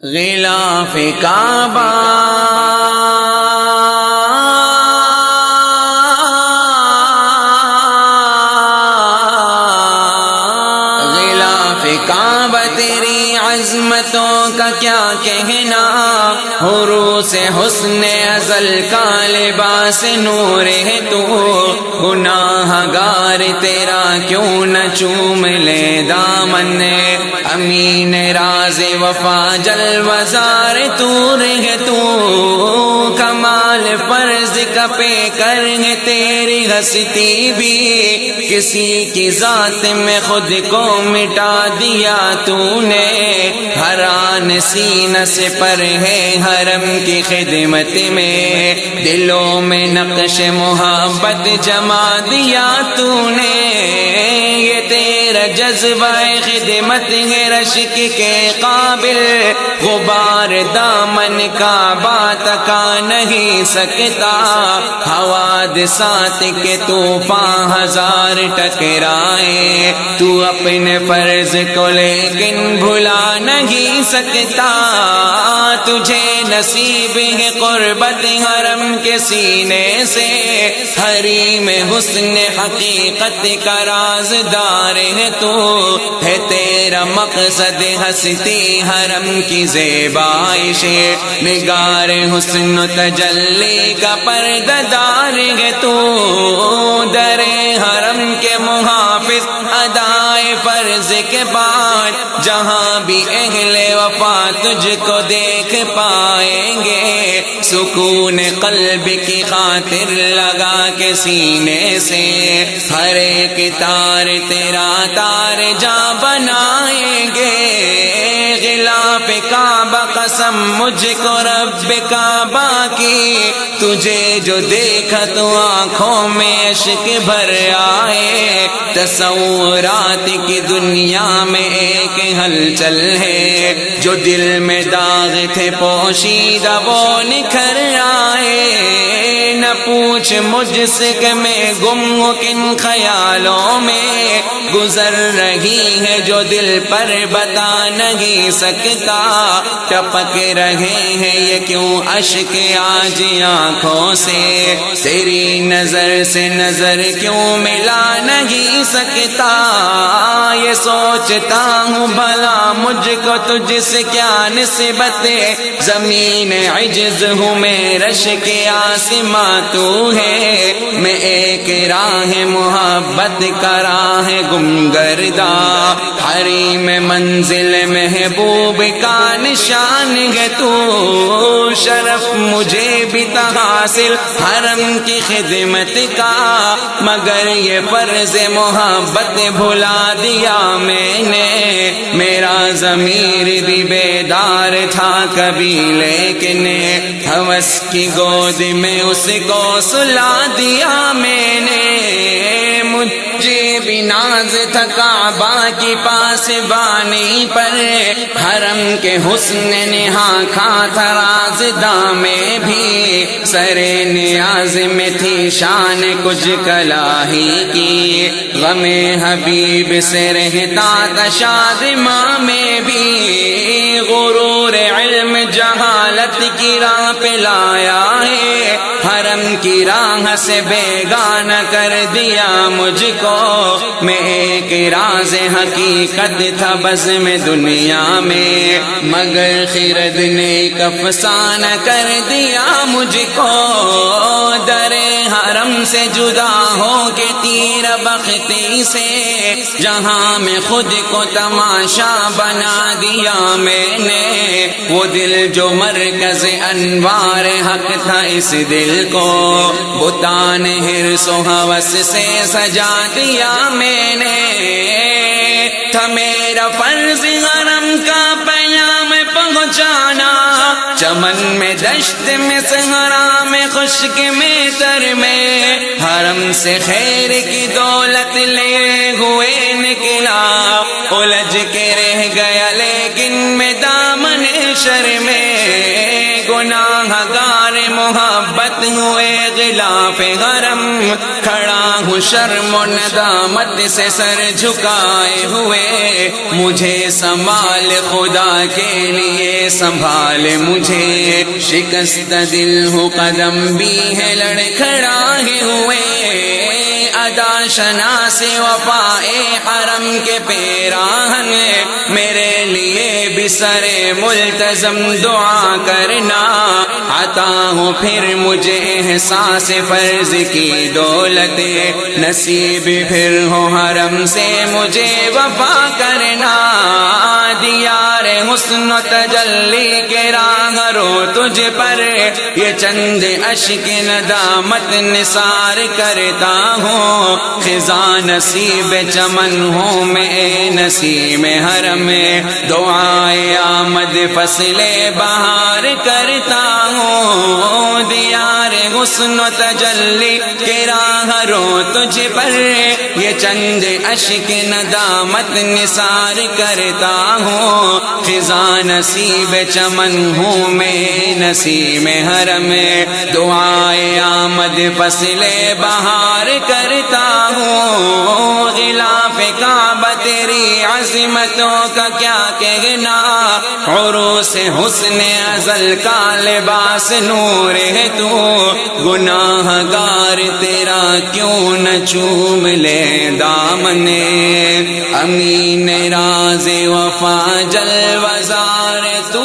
غلاف کعبہ تیری عظمتوں کا کیا کہنا، عروس حسن ازل کا لباس نور ہے تو، گناہ گار تیرا کیوں نہ چوم لے دامن، امین راز وفا جلوزار طور ہے تو، کمال فرض کا پے کر ہے تیری ہستی بھی، کسی کی ذات میں خود کو مٹا دیا تو نے، حران سینہ سے پر ہے حرم کی خدمت میں، دلوں میں نقش محبت جما دیا تو نے، یہ تیرا جذبہ خدمت ہے رشک کے قابل، غبار دامن کعبہ تکا نہیں سکتا، حوادثات کے طوفان ہزار ٹکرائے، تو اپنے فرض کو لیکن بھلا نہیں سکتا، تجھے نصیب ہے قربت حرم کے سینے سے، حریم حسن حقیقت کا رازدار ہے تو، ہے تیرا مقصد ہستی حرم کی زیبائش، نگار حسن و تجلی کا پردہ دار ہے تو، در حرم کے محافظ ادائے فرض کے بعد، جہاں بھی اہل وفا تجھ کو دیکھ پائیں گے، سکون قلب کی خاطر لگا کے سینے سے، ہر ایک تار تیرا تار جا بنائیں گے، غلاف کعبہ قسم مجھ کو رب کعبہ کی، تجھے جو دیکھا تو آنکھوں میں اشک بھر آئے، تصورات کی دنیا میں ایک ہلچل ہے، جو دل میں داغ تھے پوشیدہ وہ نکھر آئے، نہ پوچھ مجھ سے کہ میں گم ہوں کن خیالوں میں گزر رہی ہے، جو دل پر بتا نہیں سکتا، ٹپک رہے ہیں یہ کیوں اشک آج آنکھوں سے، تیری نظر سے نظر کیوں ملا نہیں سکتا، یہ سوچتا ہوں بھلا مجھ کو تجھ سے کیا نسبت، زمین عجز ہوں میں رشک آسماں تو ہے، میں ایک راہ محبت کا راہ گمگردہ، حریم منزل محبوب کا نشان ہے تو، شرف مجھے بھی تھا حاصل حرم کی خدمت کا، مگر یہ فرض محبت بھلا دیا میں نے، میرا ضمیر بھی بیدار تھا کبھی لیکن، ہوس کی گود میں اس کو سلا دیا میں نے، مجھے بھی ناز تھا کعبہ کی پاسبانی پر، حرم کے حسن نے ہانکھا تھا رازداں میں بھی، سر نیاز میں تھی شان کچھ کلاہی کی، غم حبیب سے رہتا تھا شادماں میں بھی، غرور علم جہالت کی راہ پہ لایا ہے، حرم کی راہ سے بیگانہ کر دیا مجھ کو، میں ایک راز حقیقت تھا بزم دنیا میں، مگر خرد نے ایک افسانہ کر دیا مجھ کو، در حرم سے جدا ہو کے تیر بختی سے، جہاں میں خود کو تماشا بنا دیا میں نے، وہ دل جو مرکز انوار حق تھا اس دل کو، بتان حرص و ہوس سے سجا دیا میں نے، تھا میرا فرض حرم کا پیام پہنچانا، چمن میں دشت میں صحرا میں خشک میں تر میں، حرم سے خیر کی دولت لے ہوئے نکلا، الجھ کے رہ گیا لیکن میں دامن شر میں، گناہ گار محبت ہوئے غلاف حرم، کھڑا ہوں شرم و ندامت سے سر جھکائے ہوئے، مجھے سنبھال خدا کے لیے سنبھال مجھے، شکست دل ہوں قدم بھی ہے لڑکھڑائے ہوئے، ادا شناس وفائے حرم کے پیراہن، میرے لیے بھی سر ملتزم دعا کرنا، عطا ہو پھر مجھے احساس فرض کی دولت، نصیب پھر ہو حرم سے مجھے وفا کرنا، دیار حسن و تجلی کے راہ رو تجھ پر، یہ چند اشک ندامت نثار کرتا ہوں، خزاں نصیب چمن ہوں میں نسیم حرم، دعائے آمد فصل بہار کرتا ہوں، دیار حسن و تجلی کے راہ رو تجھ پر، یہ چند اشک ندامت نثار کرتا ہوں، خزاں نصیب چمن ہوں میں نسیم حرم، دعائے آمد فصل بہار کرتا ہوں، غلاف کعبہ تیری عظمتوں کا کیا کہنا، عروس حسن ازل کا لباس نور ہے تو، گناہ گار تیرا کیوں نہ چوم لے دامن، امین راز وفا جلوہ زار تو